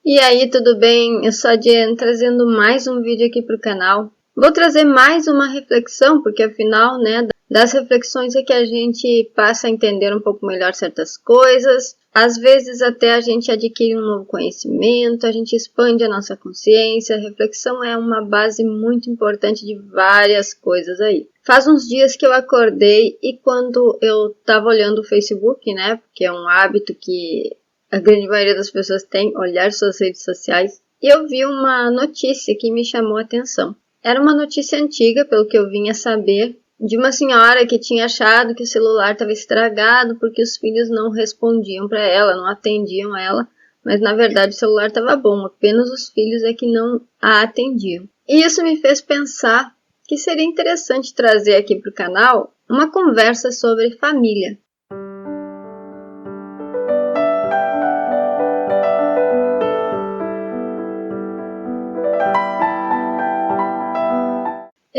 E aí, tudo bem? Eu sou a Jen, trazendo mais um vídeo aqui para o canal. Vou trazer mais uma reflexão, porque afinal, né, das reflexões é que a gente passa a entender um pouco melhor certas coisas. Às vezes até a gente adquire um novo conhecimento, a gente expande a nossa consciência. A reflexão é uma base muito importante de várias coisas aí. Faz uns dias que eu acordei e quando eu estava olhando o Facebook, né, porque é um hábito que a grande maioria das pessoas tem, olhar suas redes sociais, e eu vi uma notícia que me chamou a atenção. Era uma notícia antiga, pelo que eu vinha saber, de uma senhora que tinha achado que o celular estava estragado porque os filhos não respondiam para ela, não atendiam ela, mas na verdade o celular estava bom, apenas os filhos é que não a atendiam. E isso me fez pensar que seria interessante trazer aqui para o canal uma conversa sobre família.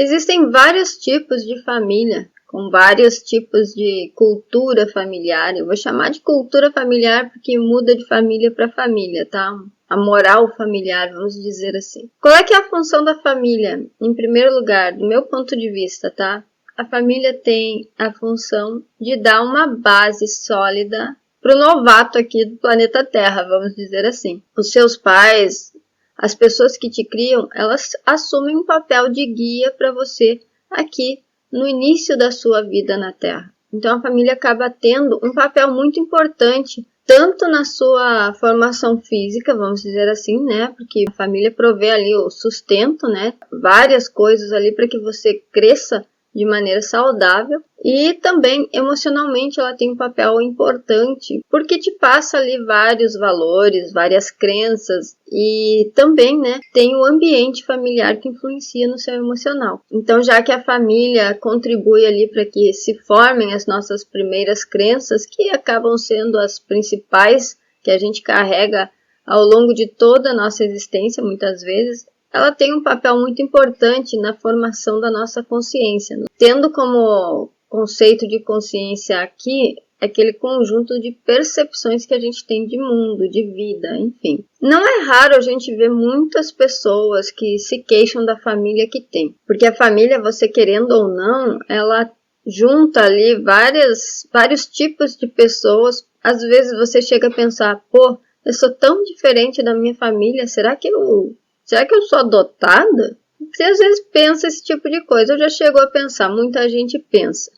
Existem vários tipos de família, com vários tipos de cultura familiar. Eu vou chamar de cultura familiar porque muda de família para família, tá? A moral familiar, vamos dizer assim. Qual é que é a função da família? Em primeiro lugar, do meu ponto de vista, tá? A família tem a função de dar uma base sólida para o novato aqui do planeta Terra, vamos dizer assim. Os seus pais, as pessoas que te criam, elas assumem um papel de guia para você aqui no início da sua vida na Terra. Então a família acaba tendo um papel muito importante, tanto na sua formação física, vamos dizer assim, né? Porque a família provê ali o sustento, né? Várias coisas ali para que você cresça de maneira saudável, e também emocionalmente ela tem um papel importante porque te passa ali vários valores, várias crenças, e também, né, tem o ambiente familiar que influencia no seu emocional. Então, já que a família contribui ali para que se formem as nossas primeiras crenças, que acabam sendo as principais que a gente carrega ao longo de toda a nossa existência, muitas vezes, ela tem um papel muito importante na formação da nossa consciência. Tendo como conceito de consciência aqui aquele conjunto de percepções que a gente tem de mundo, de vida, enfim. Não é raro a gente ver muitas pessoas que se queixam da família que tem. Porque a família, você querendo ou não, ela junta ali vários tipos de pessoas. Às vezes você chega a pensar, pô, eu sou tão diferente da minha família, será que eu sou adotada? Você às vezes pensa esse tipo de coisa. Eu já chegou a pensar, muita gente pensa.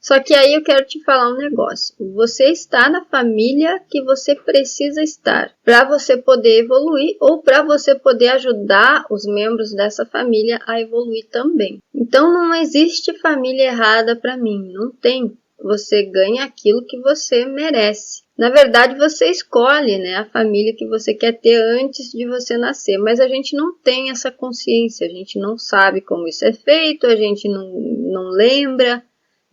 Só que aí eu quero te falar um negócio. Você está na família que você precisa estar para você poder evoluir ou para você poder ajudar os membros dessa família a evoluir também. Então não existe família errada para mim, não tem. Você ganha aquilo que você merece. Na verdade, você escolhe, né, a família que você quer ter antes de você nascer, mas a gente não tem essa consciência, a gente não sabe como isso é feito, a gente não lembra.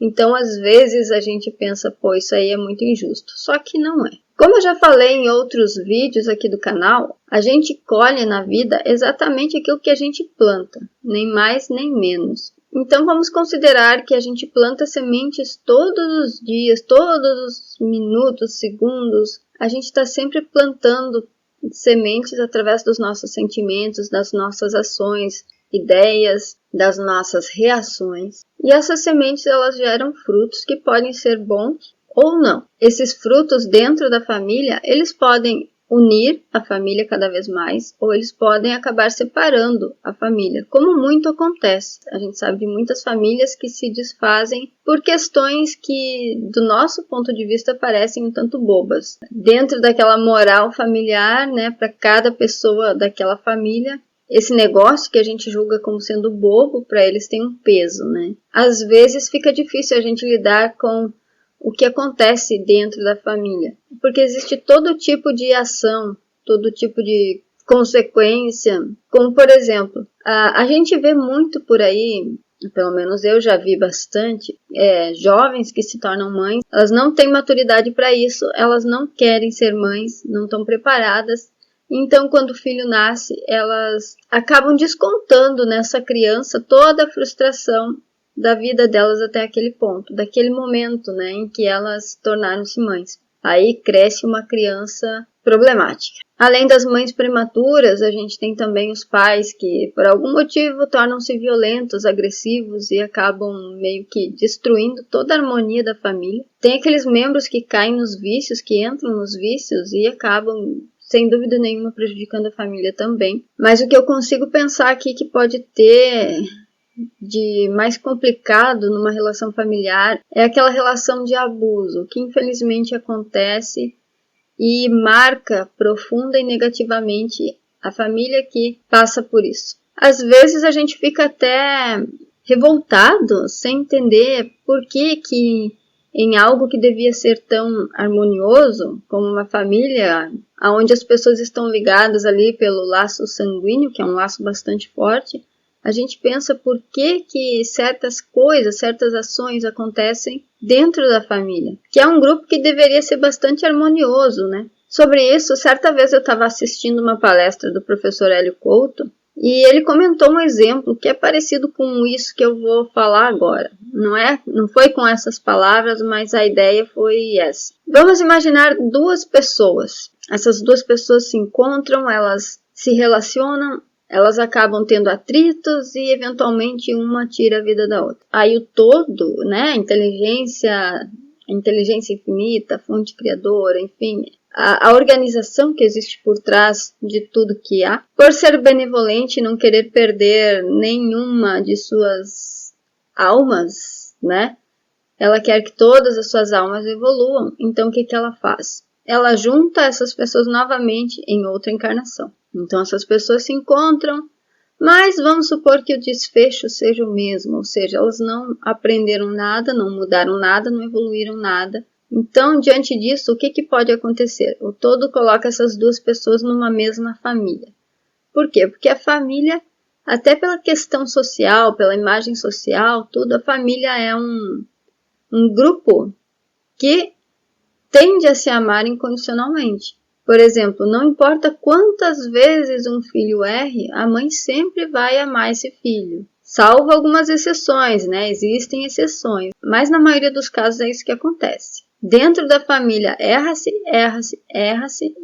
Então, às vezes, a gente pensa, pô, isso aí é muito injusto. Só que não é. Como eu já falei em outros vídeos aqui do canal, a gente colhe na vida exatamente aquilo que a gente planta, nem mais nem menos. Então, vamos considerar que a gente planta sementes todos os dias, todos os minutos, segundos. A gente está sempre plantando sementes através dos nossos sentimentos, das nossas ações, ideias, das nossas reações. E essas sementes, elas geram frutos que podem ser bons ou não. Esses frutos dentro da família, eles podem unir a família cada vez mais, ou eles podem acabar separando a família, como muito acontece. A gente sabe de muitas famílias que se desfazem por questões que, do nosso ponto de vista, parecem um tanto bobas. Dentro daquela moral familiar, né, para cada pessoa daquela família, esse negócio que a gente julga como sendo bobo, para eles tem um peso, né? Às vezes fica difícil a gente lidar com o que acontece dentro da família, porque existe todo tipo de ação, todo tipo de consequência, como por exemplo, a gente vê muito por aí, pelo menos eu já vi bastante, jovens que se tornam mães, elas não têm maturidade para isso, elas não querem ser mães, não estão preparadas. Então, quando o filho nasce, elas acabam descontando nessa criança toda a frustração da vida delas até aquele ponto, daquele momento, né, em que elas tornaram-se mães. Aí cresce uma criança problemática. Além das mães prematuras, a gente tem também os pais que, por algum motivo, tornam-se violentos, agressivos e acabam meio que destruindo toda a harmonia da família. Tem aqueles membros que caem nos vícios, que entram nos vícios e acabam, sem dúvida nenhuma, prejudicando a família também. Mas o que eu consigo pensar aqui que pode ter de mais complicado numa relação familiar é aquela relação de abuso, que infelizmente acontece e marca profunda e negativamente a família que passa por isso. Às vezes a gente fica até revoltado, sem entender por que em algo que devia ser tão harmonioso, como uma família, onde as pessoas estão ligadas ali pelo laço sanguíneo, que é um laço bastante forte, a gente pensa por que certas coisas, certas ações acontecem dentro da família, que é um grupo que deveria ser bastante harmonioso, né? Sobre isso, certa vez eu estava assistindo uma palestra do professor Hélio Couto e ele comentou um exemplo que é parecido com isso que eu vou falar agora. Não foi com essas palavras, mas a ideia foi essa. Vamos imaginar duas pessoas. Essas duas pessoas se encontram, elas se relacionam, elas acabam tendo atritos e eventualmente uma tira a vida da outra. Aí o todo, né, a inteligência infinita, a fonte criadora, enfim, a organização que existe por trás de tudo que há, por ser benevolente e não querer perder nenhuma de suas almas, né? Ela quer que todas as suas almas evoluam. Então o que ela faz? Ela junta essas pessoas novamente em outra encarnação. Então essas pessoas se encontram, mas vamos supor que o desfecho seja o mesmo, ou seja, elas não aprenderam nada, não mudaram nada, não evoluíram nada. Então, diante disso, o que pode acontecer? O todo coloca essas duas pessoas numa mesma família. Por quê? Porque a família, até pela questão social, pela imagem social, tudo, a família é um grupo que tende a se amar incondicionalmente. Por exemplo, não importa quantas vezes um filho erre, a mãe sempre vai amar esse filho. Salvo algumas exceções, né? Existem exceções, mas na maioria dos casos é isso que acontece. Dentro da família erra-se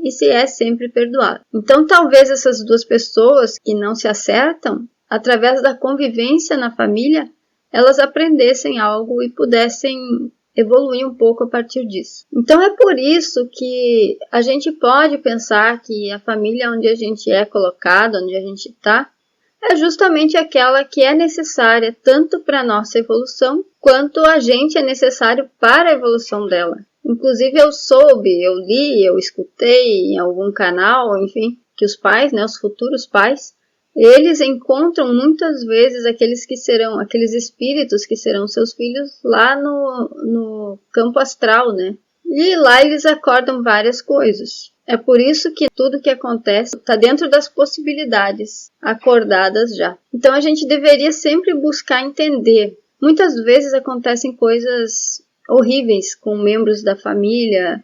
e se é sempre perdoado. Então talvez essas duas pessoas que não se acertam, através da convivência na família, elas aprendessem algo e pudessem evoluir um pouco a partir disso. Então é por isso que a gente pode pensar que a família onde a gente é colocado, onde a gente está, é justamente aquela que é necessária tanto para a nossa evolução, quanto a gente é necessário para a evolução dela. Inclusive eu soube, eu li, eu escutei em algum canal, enfim, que os pais, né, os futuros pais, eles encontram muitas vezes aqueles espíritos que serão seus filhos lá no campo astral, né? E lá eles acordam várias coisas. É por isso que tudo que acontece está dentro das possibilidades acordadas já. Então a gente deveria sempre buscar entender. Muitas vezes acontecem coisas horríveis com membros da família,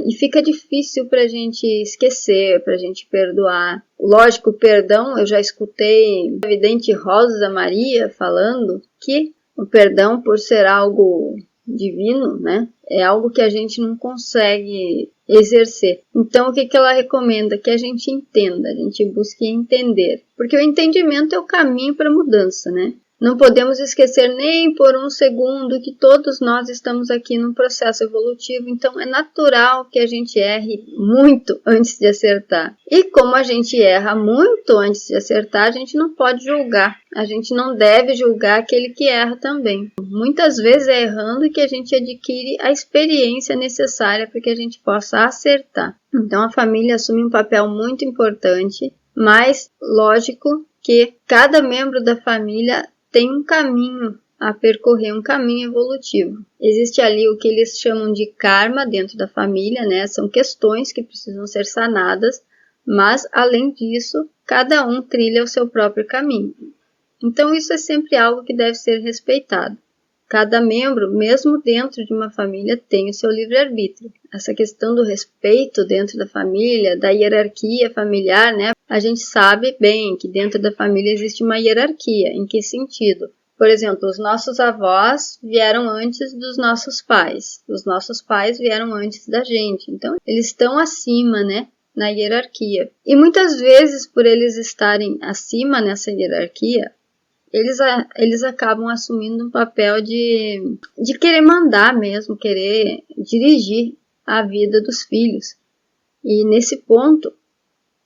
e fica difícil para a gente esquecer, para a gente perdoar. Lógico, perdão, eu já escutei a vidente Rosa Maria falando que o perdão, por ser algo divino, né, é algo que a gente não consegue exercer. Então, o que ela recomenda? Que a gente entenda, a gente busque entender. Porque o entendimento é o caminho para a mudança, né? Não podemos esquecer nem por um segundo que todos nós estamos aqui num processo evolutivo, então é natural que a gente erre muito antes de acertar. E como a gente erra muito antes de acertar, a gente não pode julgar. A gente não deve julgar aquele que erra também. Muitas vezes é errando que a gente adquire a experiência necessária para que a gente possa acertar. Então a família assume um papel muito importante, mas lógico que cada membro da família tem um caminho a percorrer, um caminho evolutivo. Existe ali o que eles chamam de karma dentro da família, né? São questões que precisam ser sanadas, mas além disso, cada um trilha o seu próprio caminho. Então isso é sempre algo que deve ser respeitado. Cada membro, mesmo dentro de uma família, tem o seu livre-arbítrio. Essa questão do respeito dentro da família, da hierarquia familiar, né? A gente sabe bem que dentro da família existe uma hierarquia. Em que sentido? Por exemplo, os nossos avós vieram antes dos nossos pais. Os nossos pais vieram antes da gente. Então, eles estão acima, né, na hierarquia. E muitas vezes, por eles estarem acima nessa hierarquia, eles acabam assumindo um papel de querer mandar mesmo, querer dirigir a vida dos filhos. E nesse ponto,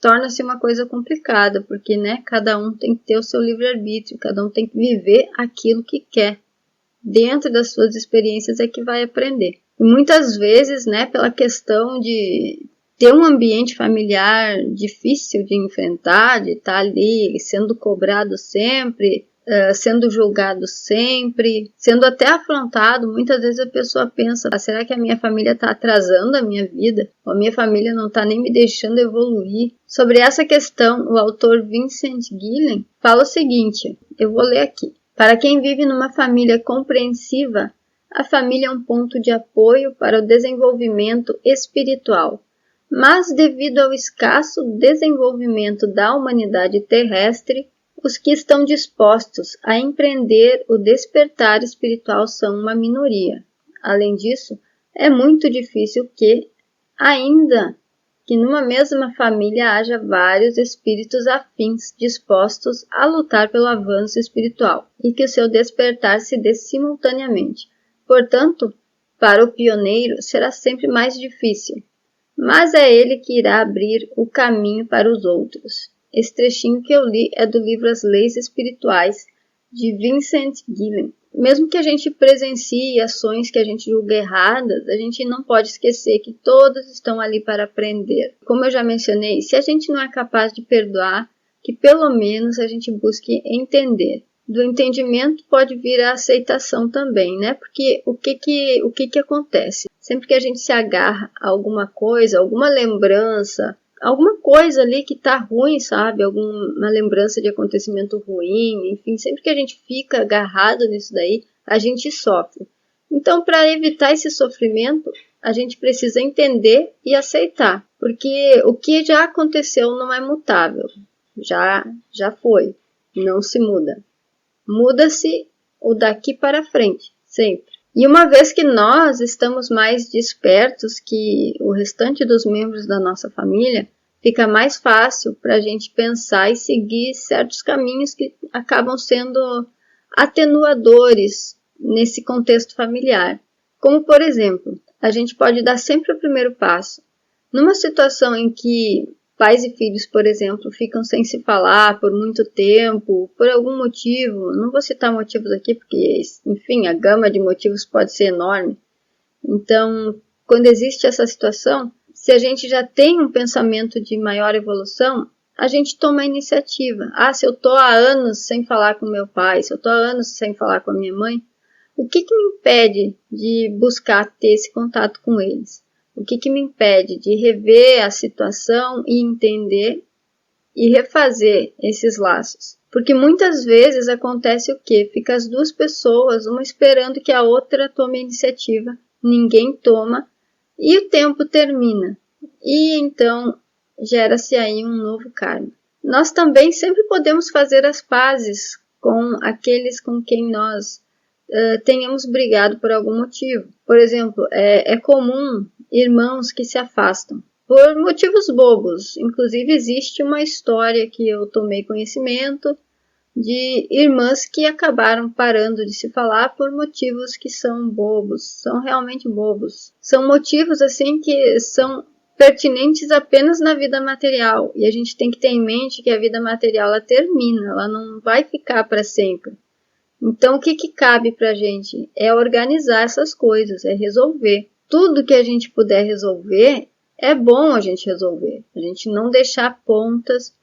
torna-se uma coisa complicada, porque, né, cada um tem que ter o seu livre-arbítrio, cada um tem que viver aquilo que quer. Dentro das suas experiências é que vai aprender. E muitas vezes, né, pela questão de ter um ambiente familiar difícil de enfrentar, de estar ali sendo cobrado sempre, sendo julgado sempre, sendo até afrontado, muitas vezes a pessoa pensa, será que a minha família está atrasando a minha vida? Ou a minha família não está nem me deixando evoluir? Sobre essa questão, o autor Vincent Gillen fala o seguinte, eu vou ler aqui. Para quem vive numa família compreensiva, a família é um ponto de apoio para o desenvolvimento espiritual. Mas devido ao escasso desenvolvimento da humanidade terrestre, os que estão dispostos a empreender o despertar espiritual são uma minoria. Além disso, é muito difícil que, ainda que numa mesma família haja vários espíritos afins dispostos a lutar pelo avanço espiritual e que o seu despertar se dê simultaneamente. Portanto, para o pioneiro será sempre mais difícil, mas é ele que irá abrir o caminho para os outros. Esse trechinho que eu li é do livro As Leis Espirituais, de Vincent Gillen. Mesmo que a gente presencie ações que a gente julga erradas, a gente não pode esquecer que todos estão ali para aprender. Como eu já mencionei, se a gente não é capaz de perdoar, que pelo menos a gente busque entender. Do entendimento pode vir a aceitação também, né? Porque o que acontece? Sempre que a gente se agarra a alguma coisa, alguma lembrança, alguma coisa ali que tá ruim, sabe? Alguma lembrança de acontecimento ruim, enfim, sempre que a gente fica agarrado nisso daí, a gente sofre. Então, para evitar esse sofrimento, a gente precisa entender e aceitar, porque o que já aconteceu não é mutável, já foi, não se muda. Muda-se o daqui para frente, sempre. E uma vez que nós estamos mais despertos que o restante dos membros da nossa família, fica mais fácil para a gente pensar e seguir certos caminhos que acabam sendo atenuadores nesse contexto familiar. Como, por exemplo, a gente pode dar sempre o primeiro passo. Numa situação em que pais e filhos, por exemplo, ficam sem se falar por muito tempo, por algum motivo, não vou citar motivos aqui porque, enfim, a gama de motivos pode ser enorme. Então, quando existe essa situação, se a gente já tem um pensamento de maior evolução, a gente toma a iniciativa. Se eu estou há anos sem falar com meu pai, se eu estou há anos sem falar com a minha mãe, o que me impede de buscar ter esse contato com eles? O que me impede de rever a situação e entender e refazer esses laços? Porque muitas vezes acontece o quê? Fica as duas pessoas, uma esperando que a outra tome a iniciativa, ninguém toma e o tempo termina. E então gera-se aí um novo karma. Nós também sempre podemos fazer as pazes com aqueles com quem nós tenhamos brigado por algum motivo. Por exemplo, é comum irmãos que se afastam por motivos bobos. Inclusive, existe uma história que eu tomei conhecimento de irmãs que acabaram parando de se falar por motivos que são bobos, são realmente bobos. São motivos assim que são pertinentes apenas na vida material, e a gente tem que ter em mente que a vida material ela termina, ela não vai ficar para sempre. Então, o que cabe para a gente? É organizar essas coisas, é resolver. Tudo que a gente puder resolver, é bom a gente resolver. A gente não deixar pontas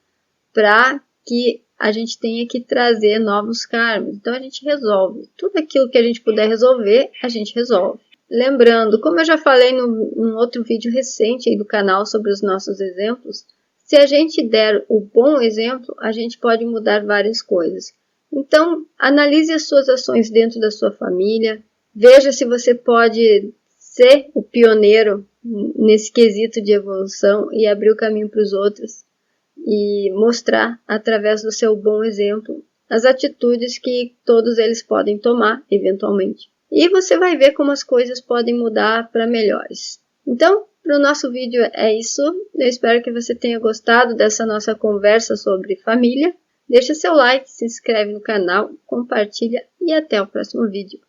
para que a gente tenha que trazer novos karmas. Então, a gente resolve. Tudo aquilo que a gente puder resolver, a gente resolve. Lembrando, como eu já falei num outro vídeo recente aí do canal sobre os nossos exemplos, se a gente der o bom exemplo, a gente pode mudar várias coisas. Então, analise as suas ações dentro da sua família, veja se você pode ser o pioneiro nesse quesito de evolução e abrir o caminho para os outros e mostrar, através do seu bom exemplo, as atitudes que todos eles podem tomar, eventualmente. E você vai ver como as coisas podem mudar para melhores. Então, para o nosso vídeo é isso. Eu espero que você tenha gostado dessa nossa conversa sobre família. Deixa seu like, se inscreve no canal, compartilha e até o próximo vídeo.